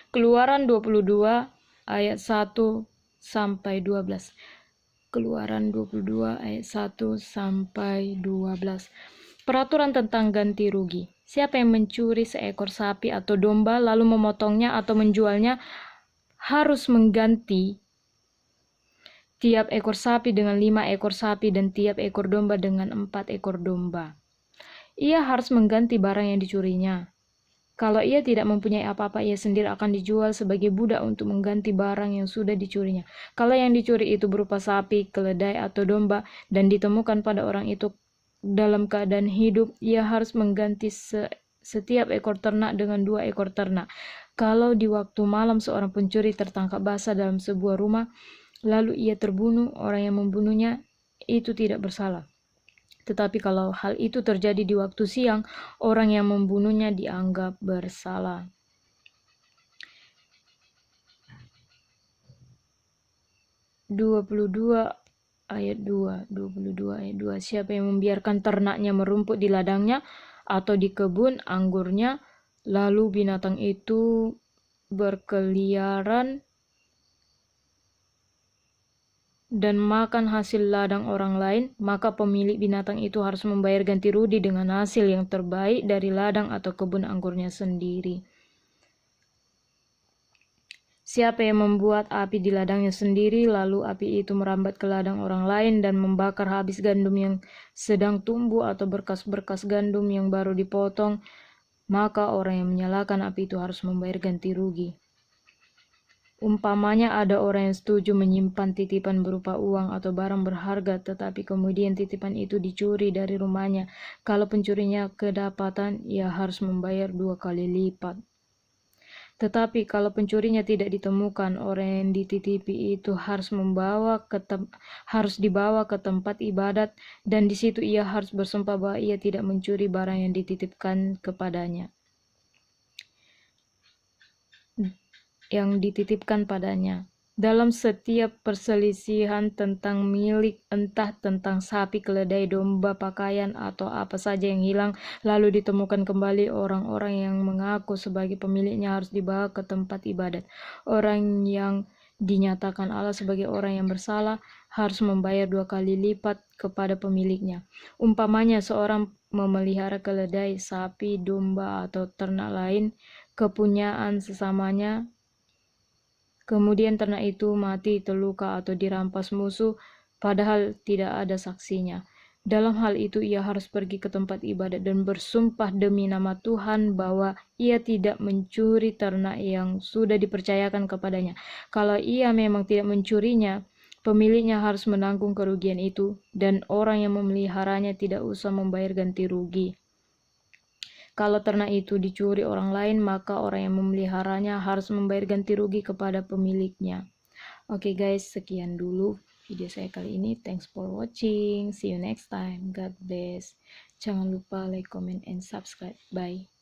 Keluaran 22 ayat 1 sampai 12. Keluaran 22 ayat 1 sampai 12. Peraturan tentang ganti rugi. Siapa yang mencuri seekor sapi atau domba lalu memotongnya atau menjualnya harus mengganti tiap ekor sapi dengan 5 ekor sapi dan tiap ekor domba dengan 4 ekor domba. Ia harus mengganti barang yang dicurinya. Kalau ia tidak mempunyai apa-apa, ia sendiri akan dijual sebagai budak untuk mengganti barang yang sudah dicurinya. Kalau yang dicuri itu berupa sapi, keledai, atau domba, dan ditemukan pada orang itu dalam keadaan hidup, ia harus mengganti setiap ekor ternak dengan 2 ekor ternak. Kalau di waktu malam seorang pencuri tertangkap basah dalam sebuah rumah, lalu ia terbunuh, orang yang membunuhnya itu tidak bersalah. Tetapi kalau hal itu terjadi di waktu siang, orang yang membunuhnya dianggap bersalah. Ayat 2. Siapa yang membiarkan ternaknya merumput di ladangnya atau di kebun anggurnya, lalu binatang itu berkeliaran dan makan hasil ladang orang lain, maka pemilik binatang itu harus membayar ganti rugi dengan hasil yang terbaik dari ladang atau kebun anggurnya sendiri. Siapa yang membuat api di ladangnya sendiri, lalu api itu merambat ke ladang orang lain dan membakar habis gandum yang sedang tumbuh atau berkas-berkas gandum yang baru dipotong, maka orang yang menyalakan api itu harus membayar ganti rugi. Umpamanya ada orang yang setuju menyimpan titipan berupa uang atau barang berharga, tetapi kemudian titipan itu dicuri dari rumahnya. Kalau pencurinya kedapatan, ia harus membayar 2 kali lipat. Tetapi kalau pencurinya tidak ditemukan, orang yang dititipi itu harus dibawa ke tempat ibadat, dan di situ ia harus bersumpah bahwa ia tidak mencuri barang yang dititipkan padanya. Dalam setiap perselisihan tentang milik, entah tentang sapi, keledai, domba, pakaian, atau apa saja yang hilang, lalu ditemukan kembali, orang-orang yang mengaku sebagai pemiliknya harus dibawa ke tempat ibadat. Orang yang dinyatakan Allah sebagai orang yang bersalah harus membayar 2 kali lipat kepada pemiliknya. Umpamanya seorang memelihara keledai, sapi, domba, atau ternak lain, kepunyaan sesamanya, kemudian ternak itu mati, terluka, atau dirampas musuh, padahal tidak ada saksinya. Dalam hal itu ia harus pergi ke tempat ibadat dan bersumpah demi nama Tuhan bahwa ia tidak mencuri ternak yang sudah dipercayakan kepadanya. Kalau ia memang tidak mencurinya, pemiliknya harus menanggung kerugian itu, dan orang yang memeliharanya tidak usah membayar ganti rugi. Kalau ternak itu dicuri orang lain, maka orang yang memeliharanya harus membayar ganti rugi kepada pemiliknya. Oke guys, sekian dulu video saya kali ini. Thanks for watching. See you next time. God bless. Jangan lupa like, comment, and subscribe. Bye.